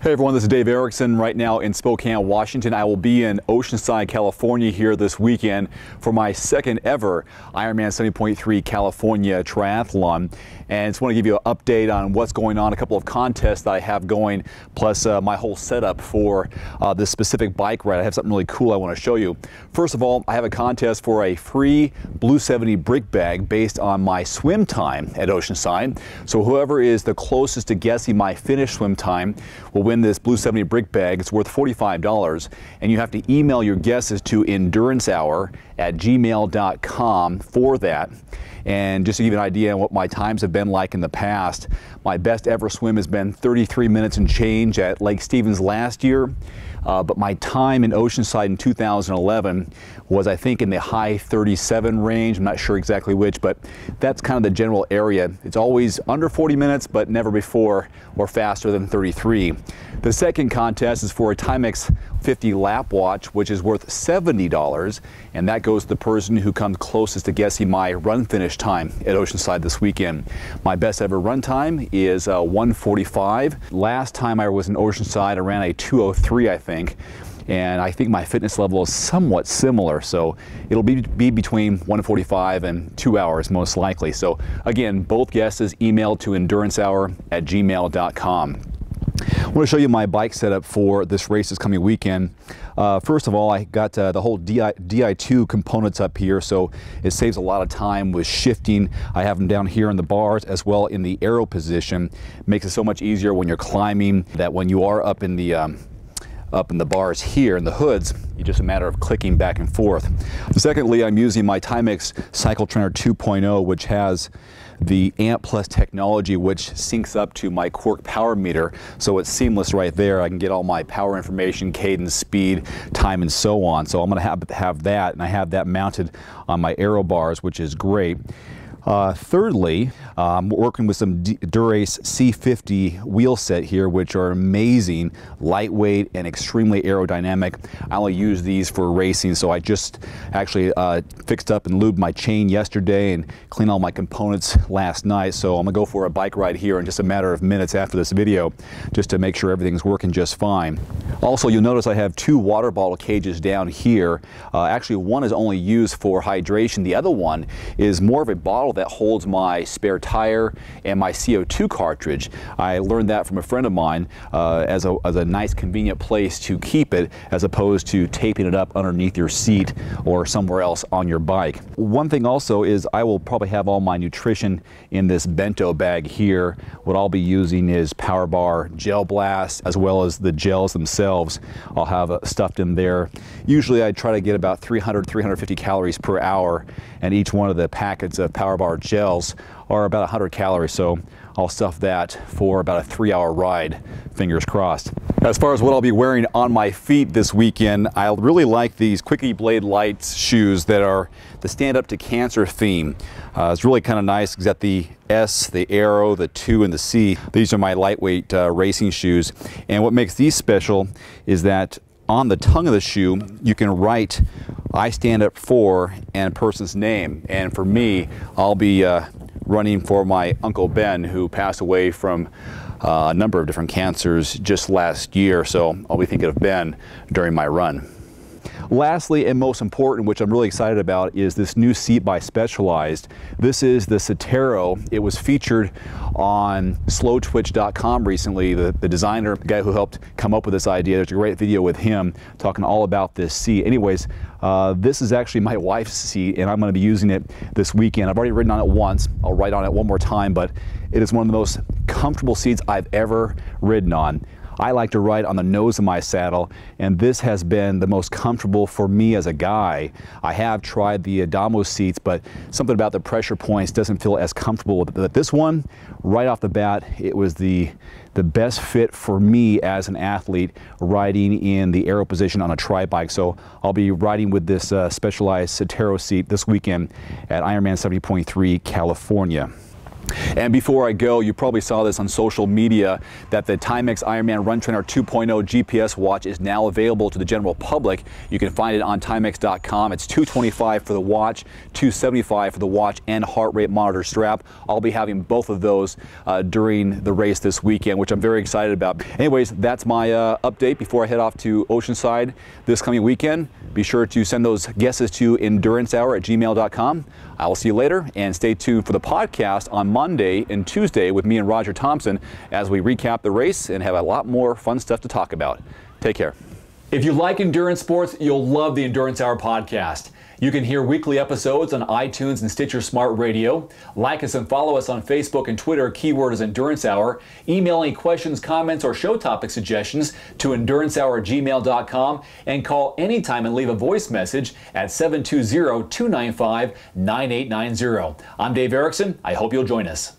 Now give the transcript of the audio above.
Hey everyone, this is Dave Erickson right now in Spokane, Washington. I will be in Oceanside, California here this weekend for my second ever Ironman 70.3 California Triathlon. And I just want to give you an update on what's going on, a couple of contests that I have going, plus my whole setup for this specific bike ride. I have something really cool I want to show you. First of all, I have a contest for a free Blue 70 brick bag based on my swim time at Oceanside. So whoever is the closest to guessing my finished swim time will win this Blue 70 brick bag. It's worth $45, and you have to email your guesses to endurancehour@gmail.com for that. And just to give you an idea on what my times have been like in the past, my best ever swim has been 33 minutes and change at Lake Stevens last year. But my time in Oceanside in 2011 was, I think, in the high 37 range. I'm not sure exactly which, but that's kind of the general area. It's always under 40 minutes, but never before or faster than 33. The second contest is for a Timex 50 lap watch, which is worth $70, and that goes to the person who comes closest to guessing my run finish time at Oceanside this weekend. My best ever run time is 1:45. Last time I was in Oceanside, I ran a 2:03, I think, and I think my fitness level is somewhat similar, so it'll be between 1:45 and 2 hours most likely. So again, both guesses email to endurancehour@gmail.com. I want to show you my bike setup for this race this coming weekend. First of all, I got the whole Di2 components up here, so it saves a lot of time with shifting. I have them down here in the bars as well in the aero position. Makes it so much easier when you're climbing, that when you are up in the bars here in the hoods, it's just a matter of clicking back and forth. Secondly, I'm using my Timex Cycle Trainer 2.0, which has the AMP Plus technology, which syncs up to my Quark power meter, so it's seamless right there. I can get all my power information, cadence, speed, time, and so on. So I'm going to have that, and I have that mounted on my aero bars, which is great. Thirdly, I'm working with some Dura-Ace C50 wheel set here, which are amazing, lightweight and extremely aerodynamic. I only use these for racing, so I just actually fixed up and lubed my chain yesterday and cleaned all my components last night. So I'm gonna go for a bike ride here in just a matter of minutes after this video, just to make sure everything's working just fine. Also, you'll notice I have two water bottle cages down here. Actually, one is only used for hydration. The other one is more of a bottle that holds my spare tire and my CO2 cartridge. I learned that from a friend of mine as a nice convenient place to keep it, as opposed to taping it up underneath your seat or somewhere else on your bike. One thing also is I will probably have all my nutrition in this bento bag here. What I'll be using is Power Bar Gel Blast, as well as the gels themselves. I'll have stuffed in there. Usually I try to get about 350 calories per hour, and each one of the packets of Power Bar gels are about 100 calories, so I'll stuff that for about a 3-hour ride, fingers crossed. As far as what I'll be wearing on my feet this weekend, I really like these Quickie Blade Lights shoes that are the Stand Up to Cancer theme. It's really kind of nice. It's got the S, the Aero, the 2, and the C. These are my lightweight racing shoes, and what makes these special is that on the tongue of the shoe, you can write "I stand up for" and a person's name. And for me, I'll be running for my Uncle Ben, who passed away from a number of different cancers just last year. So I'll be thinking of Ben during my run. Lastly, and most important, which I'm really excited about, is this new seat by Specialized. This is the Cetero. It was featured on slowtwitch.com recently. The designer, the guy who helped come up with this idea, there's a great video with him talking all about this seat. Anyways, this is actually my wife's seat, and I'm going to be using it this weekend. I've already ridden on it once. I'll ride on it one more time, but it is one of the most comfortable seats I've ever ridden on. I like to ride on the nose of my saddle, and this has been the most comfortable for me as a guy. I have tried the Adamo seats, but something about the pressure points doesn't feel as comfortable with it. But this one, right off the bat, it was the best fit for me as an athlete riding in the aero position on a tri bike. So I'll be riding with this Specialized Cetero seat this weekend at Ironman 70.3 California. And before I go, you probably saw this on social media that the Timex Ironman Run Trainer 2.0 GPS watch is now available to the general public. You can find it on Timex.com. It's $225 for the watch, $275 for the watch and heart rate monitor strap. I'll be having both of those during the race this weekend, which I'm very excited about. Anyways, that's my update before I head off to Oceanside this coming weekend. Be sure to send those guesses to endurancehour@gmail.com. I will see you later, and stay tuned for the podcast on Monday and Tuesday with me and Roger Thompson as we recap the race and have a lot more fun stuff to talk about. Take care. If you like endurance sports, you'll love the Endurance Hour podcast. You can hear weekly episodes on iTunes and Stitcher Smart Radio. Like us and follow us on Facebook and Twitter. Keyword is Endurance Hour. Email any questions, comments, or show topic suggestions to endurancehour@gmail.com, and call anytime and leave a voice message at 720-295-9890. I'm Dave Erickson. I hope you'll join us.